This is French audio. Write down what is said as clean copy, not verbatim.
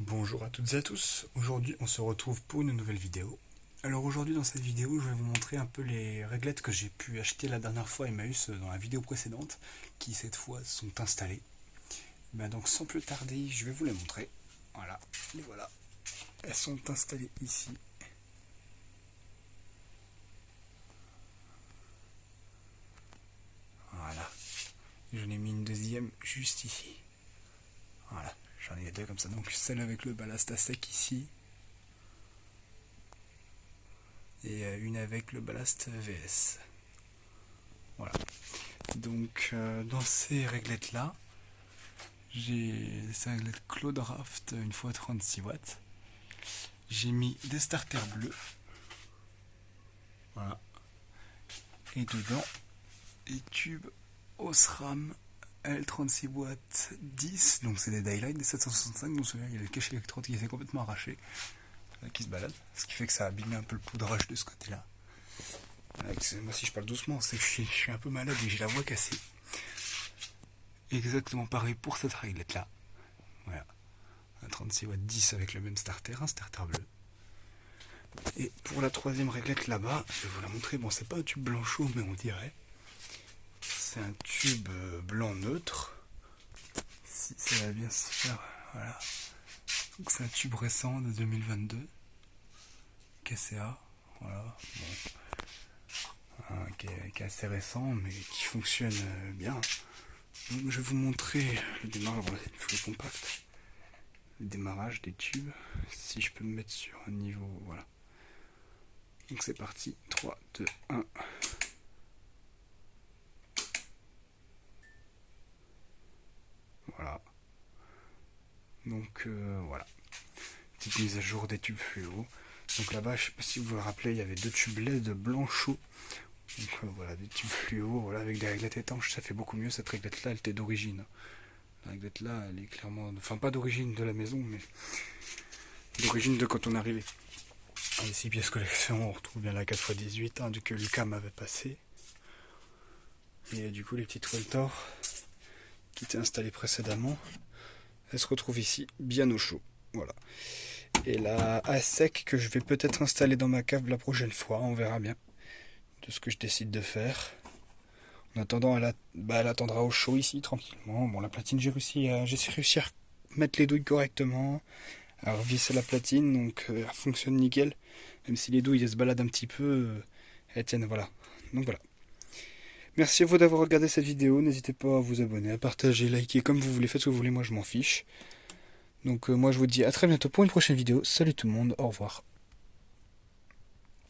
Bonjour à toutes et à tous, aujourd'hui on se retrouve pour une nouvelle vidéo. Alors aujourd'hui dans cette vidéo je vais vous montrer un peu les réglettes que j'ai pu acheter la dernière fois à Emmaüs dans la vidéo précédente, qui cette fois sont installées. Donc sans plus tarder je vais vous les montrer. Voilà, les voilà, elles sont installées ici. Voilà, j'en ai mis une deuxième juste ici. Voilà, j'en ai deux comme ça, donc celle avec le ballast à sec ici. Et une avec le ballast VS. Voilà. Donc dans ces réglettes là, j'ai ces réglettes Clodraft une fois 36 watts. J'ai mis des starters bleus. Voilà. Et dedans, les tubes Osram L36 watts 10. Donc c'est des Daylight des 765. Donc celui-là il y a le cache électrode qui s'est complètement arraché, qui se balade. Ce qui fait que ça a abîmé un peu le poudrage de ce côté-là. Moi si je parle doucement, c'est que je suis un peu malade et j'ai la voix cassée. Exactement pareil pour cette réglette là. Voilà. Un 36 watts 10 avec le même starter, un starter bleu. Et pour la troisième réglette là-bas, je vais vous la montrer. Bon, c'est pas un tube blanc chaud, mais on dirait. C'est un tube blanc neutre. Si ça va bien se faire, voilà. Donc c'est un tube récent de 2022. KCA, voilà. Bon. Qui est assez récent, mais qui fonctionne bien. Donc, je vais vous montrer le démarrage. Bon, c'est une flou compacte. Le démarrage des tubes. Si je peux me mettre sur un niveau, voilà. Donc c'est parti. 3, 2, 1. Voilà. Donc voilà. Petite mise à jour des tubes fluo. Donc là-bas, je sais pas si vous vous rappelez, il y avait deux tubes LED blanc chaud. Donc voilà, des tubes fluo, voilà, avec des réglettes étanches, ça fait beaucoup mieux. Cette réglette là, elle était d'origine. La réglette là, elle est clairement, enfin pas d'origine de la maison, mais d'origine de quand on est arrivé. Et ici, pièces collection, on retrouve bien la 4x18 hein, que Lucas m'avait passé. Et du coup, les petites Weltor qui étaient installées précédemment, elles se retrouvent ici, bien au chaud. Voilà. Et la à sec que je vais peut-être installer dans ma cave la prochaine fois, on verra bien de ce que je décide de faire. En attendant, elle attendra au chaud ici, tranquillement. Bon, la platine, j'ai réussi à mettre les douilles correctement, à revisser la platine, donc elle fonctionne nickel. Même si les douilles elles se baladent un petit peu, elles tiennent, voilà. Donc voilà. Merci à vous d'avoir regardé cette vidéo. N'hésitez pas à vous abonner, à partager, liker, comme vous voulez. Faites ce que vous voulez, moi je m'en fiche. Donc moi je vous dis à très bientôt pour une prochaine vidéo. Salut tout le monde, au revoir.